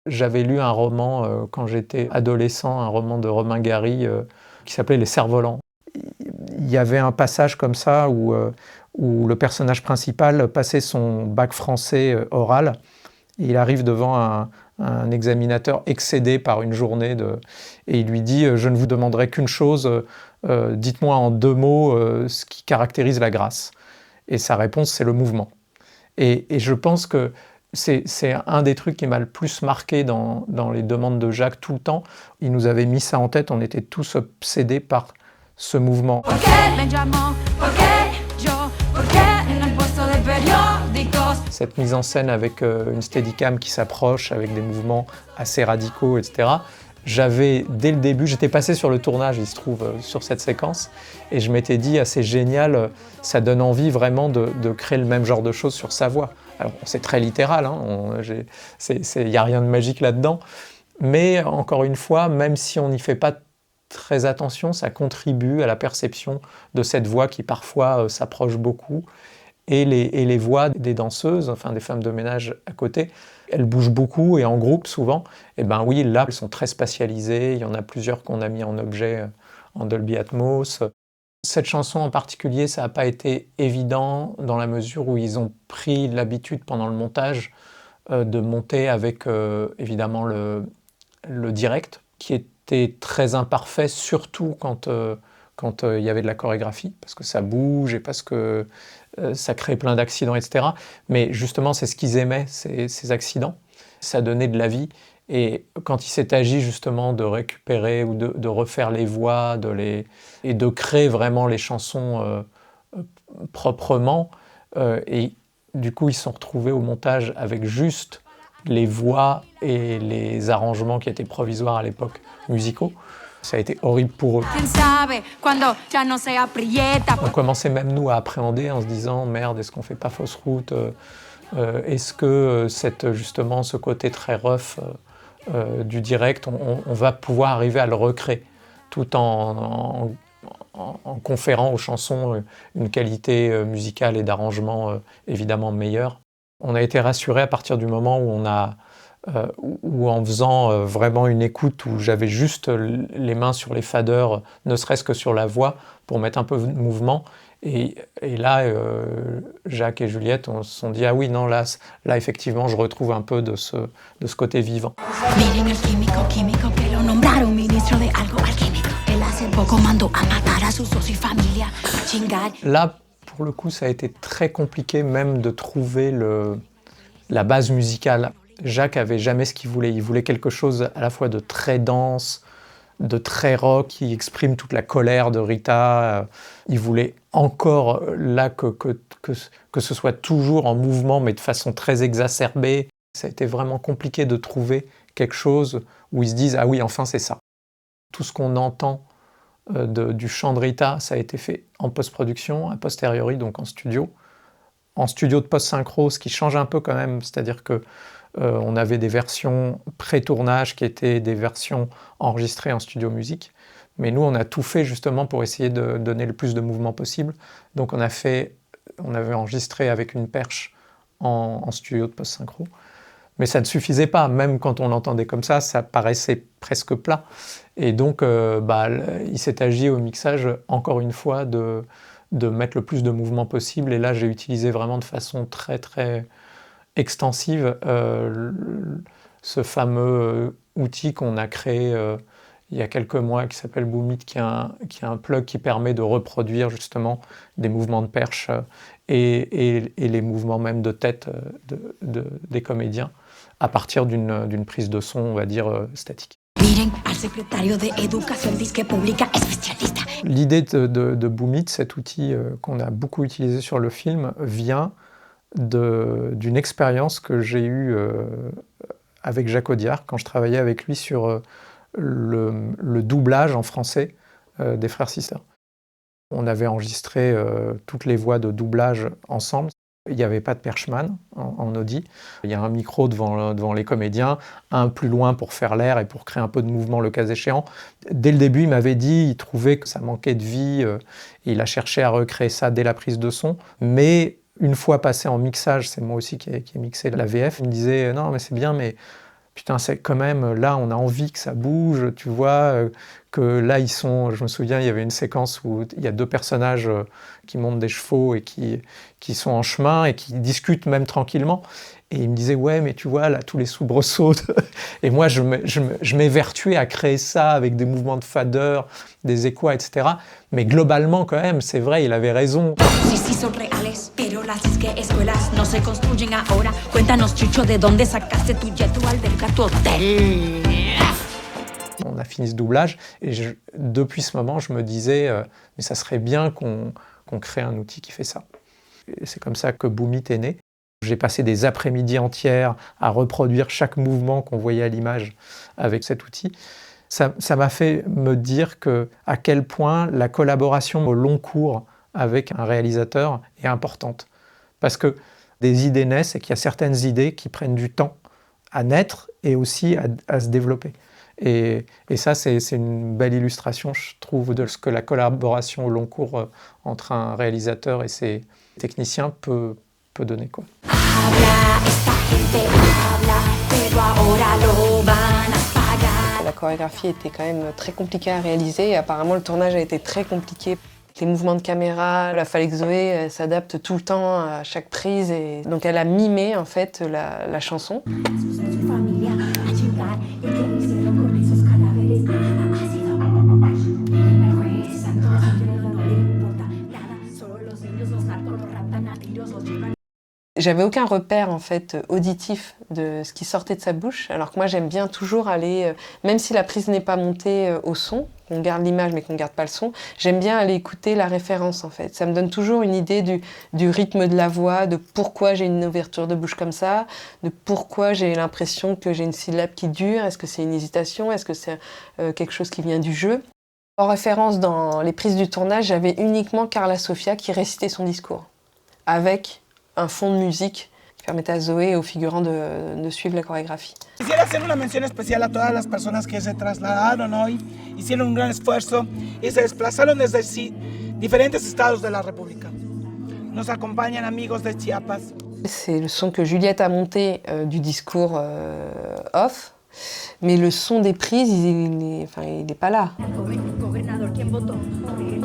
J'avais lu un roman quand j'étais adolescent, un roman de Romain Gary qui s'appelait Les Cerfs-volants. Il y avait un passage comme ça où le personnage principal passait son bac français oral. Et il arrive devant un examinateur excédé par une journée et il lui dit « Je ne vous demanderai qu'une chose, dites-moi en 2 mots ce qui caractérise la grâce. » Et sa réponse, c'est le mouvement. Et je pense que c'est un des trucs qui m'a le plus marqué dans les demandes de Jacques tout le temps. Il nous avait mis ça en tête, on était tous obsédés par ce mouvement. Cette mise en scène avec une steadicam qui s'approche, avec des mouvements assez radicaux, etc. J'avais, dès le début, j'étais passé sur le tournage, il se trouve, sur cette séquence, et je m'étais dit, c'est génial, ça donne envie vraiment de créer le même genre de choses sur sa voix. Alors, c'est très littéral, hein, il n'y a rien de magique là-dedans, mais encore une fois, même si on n'y fait pas très attention, ça contribue à la perception de cette voix qui parfois s'approche beaucoup. Et les voix des danseuses, enfin des femmes de ménage à côté, elles bougent beaucoup et en groupe souvent. Et ben oui, là, elles sont très spatialisées. Il y en a plusieurs qu'on a mis en objet en Dolby Atmos. Cette chanson en particulier, ça n'a pas été évident dans la mesure où ils ont pris l'habitude pendant le montage de monter avec évidemment le direct, qui était très imparfait, surtout quand il y avait de la chorégraphie, parce que ça bouge et parce que ça crée plein d'accidents, etc. Mais justement, c'est ce qu'ils aimaient, ces accidents. Ça donnait de la vie. Et quand il s'est agi justement de récupérer ou de refaire les voix, et de créer vraiment les chansons proprement, et du coup, ils se sont retrouvés au montage avec juste les voix et les arrangements qui étaient provisoires à l'époque, musicaux. Ça a été horrible pour eux. On commençait même nous à appréhender en se disant « Merde, est-ce qu'on fait pas fausse route ? Est-ce que justement ce côté très rough du direct, on va pouvoir arriver à le recréer tout en conférant aux chansons une qualité musicale et d'arrangement évidemment meilleure ?» On a été rassurés à partir du moment où en faisant vraiment une écoute où j'avais juste les mains sur les faders, ne serait-ce que sur la voix, pour mettre un peu de mouvement. Et là, Jacques et Juliette se sont dit « Ah oui, non, là effectivement, je retrouve un peu de ce côté vivant. » Là, pour le coup, ça a été très compliqué même de trouver la base musicale. Jacques avait jamais ce qu'il voulait. Il voulait quelque chose à la fois de très dense, de très rock, qui exprime toute la colère de Rita. Il voulait encore là que ce soit toujours en mouvement, mais de façon très exacerbée. Ça a été vraiment compliqué de trouver quelque chose où ils se disent « Ah oui, enfin c'est ça ». Tout ce qu'on entend du chant de Rita, ça a été fait en post-production, a posteriori, donc en studio. En studio de post-synchro, ce qui change un peu quand même, c'est-à-dire que on avait des versions pré-tournage qui étaient des versions enregistrées en studio musique. Mais nous, on a tout fait justement pour essayer de donner le plus de mouvement possible. Donc on avait enregistré avec une perche en studio de post-synchro. Mais ça ne suffisait pas, même quand on l'entendait comme ça paraissait presque plat. Et donc il s'est agi au mixage, encore une fois, de mettre le plus de mouvement possible. Et là, j'ai utilisé vraiment de façon très très extensive ce fameux outil qu'on a créé il y a quelques mois qui s'appelle Boomit, qui est un plug qui permet de reproduire justement des mouvements de perche et les mouvements même de tête des comédiens à partir d'une prise de son, on va dire, statique. L'idée de Boomit, cet outil qu'on a beaucoup utilisé sur le film, vient d'une expérience que j'ai eue avec Jacques Audiard quand je travaillais avec lui sur le doublage en français des Frères Sisters. On avait enregistré toutes les voix de doublage ensemble. Il n'y avait pas de perchman en Audi. Il y a un micro devant les comédiens, un plus loin pour faire l'air et pour créer un peu de mouvement le cas échéant. Dès le début, il m'avait dit, il trouvait que ça manquait de vie, et il a cherché à recréer ça dès la prise de son. Mais une fois passé en mixage, c'est moi aussi qui ai mixé la VF, il me disait « Non, mais c'est bien, mais putain, c'est quand même, là, on a envie que ça bouge, tu vois, que là, ils sont, je me souviens, il y avait une séquence où il y a deux personnages qui montent des chevaux et qui sont en chemin et qui discutent même tranquillement. Et il me disait, ouais, mais tu vois, là, tous les soubresauts. Et moi, je m'évertuais à créer ça avec des mouvements de fadeur, des échos, etc. Mais globalement, quand même, c'est vrai, il avait raison. Sí, sí son reales, pero las escuelas no se construyen ahora. Cuéntanos, Chucho, de dónde sacaste tu jet, tu alberca, tu hotel. On a fini ce doublage et depuis ce moment, je me disais, mais ça serait bien qu'on crée un outil qui fait ça. Et c'est comme ça que Boomit est né. J'ai passé des après-midi entières à reproduire chaque mouvement qu'on voyait à l'image avec cet outil. Ça m'a fait me dire à quel point la collaboration au long cours avec un réalisateur est importante. Parce que des idées naissent et qu'il y a certaines idées qui prennent du temps à naître et aussi à se développer. Et ça, c'est une belle illustration, je trouve, de ce que la collaboration au long cours entre un réalisateur et ses techniciens peut donner, quoi. La chorégraphie était quand même très compliquée à réaliser et apparemment le tournage a été très compliqué. Les mouvements de caméra, il a fallu que Zoé s'adapte tout le temps à chaque prise et donc elle a mimé en fait la chanson. J'avais aucun repère en fait auditif de ce qui sortait de sa bouche, alors que moi j'aime bien toujours aller, même si la prise n'est pas montée au son, qu'on garde l'image mais qu'on garde pas le son, j'aime bien aller écouter la référence en fait. Ça me donne toujours une idée du rythme de la voix, de pourquoi j'ai une ouverture de bouche comme ça, de pourquoi j'ai l'impression que j'ai une syllabe qui dure, est-ce que c'est une hésitation, est-ce que c'est quelque chose qui vient du jeu. En référence dans les prises du tournage, j'avais uniquement Carla Sofia qui récitait son discours, avec un fond de musique qui permettait à Zoé et aux figurants de suivre la chorégraphie. Quisiera hacer una mención especial a todas las personas que se trasladaron hoy, hicieron un gran esfuerzo y se desplazaron desde diferentes estados de la República. Nos acompañan amigos de Chiapas. C'est le son que Juliette a monté du discours off, mais le son des prises, il n'est pas là.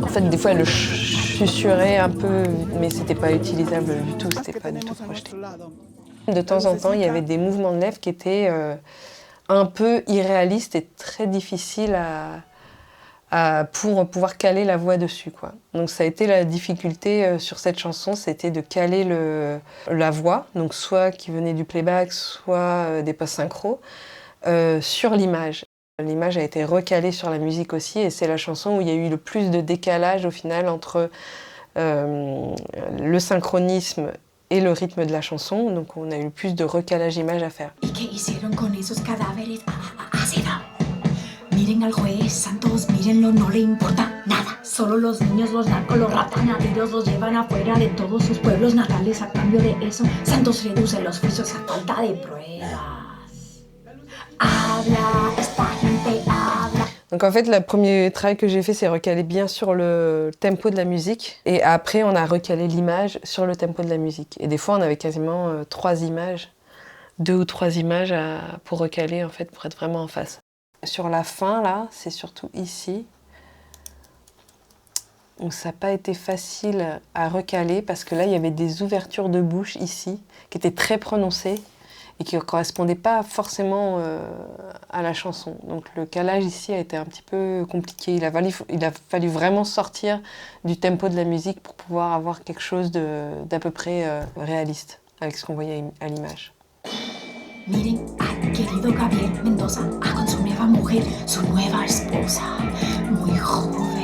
En fait, des fois, elle le susurrait un peu, mais c'était pas utilisable du tout, c'était pas du tout projeté. De temps en temps, il y avait des mouvements de lèvres qui étaient un peu irréalistes et très difficiles pour pouvoir caler la voix dessus, quoi. Donc ça a été la difficulté sur cette chanson, c'était de caler la voix, donc soit qui venait du playback, soit des post-synchro, sur l'image. L'image a été recalée sur la musique aussi et c'est la chanson où il y a eu le plus de décalage au final entre le synchronisme et le rythme de la chanson. Donc on a eu plus de recalage image à faire. Miren al juez, santos, mírenlo, no le importa nada. Solo los niños los narcos los raptan a tiros, los llevan afuera de todos sus pueblos natales. A cambio de eso, Santos reduce los juicios a falta de pruebas. Habla, esta gente habla. Donc en fait, le premier travail que j'ai fait, c'est recaler bien sur le tempo de la musique. Et après, on a recalé l'image sur le tempo de la musique. Et des fois, on avait quasiment 3 images, 2 ou 3 images pour recaler, en fait, pour être vraiment en face. Sur la fin, là, c'est surtout ici. Donc ça n'a pas été facile à recaler parce que là, il y avait des ouvertures de bouche ici qui étaient très prononcées et qui ne correspondaient pas forcément à la chanson. Donc le calage ici a été un petit peu compliqué. Il a fallu vraiment sortir du tempo de la musique pour pouvoir avoir quelque chose d'à peu près réaliste avec ce qu'on voyait à l'image. Miren al querido Gabriel Mendoza, a con su nueva mujer, su nueva esposa, muy joven.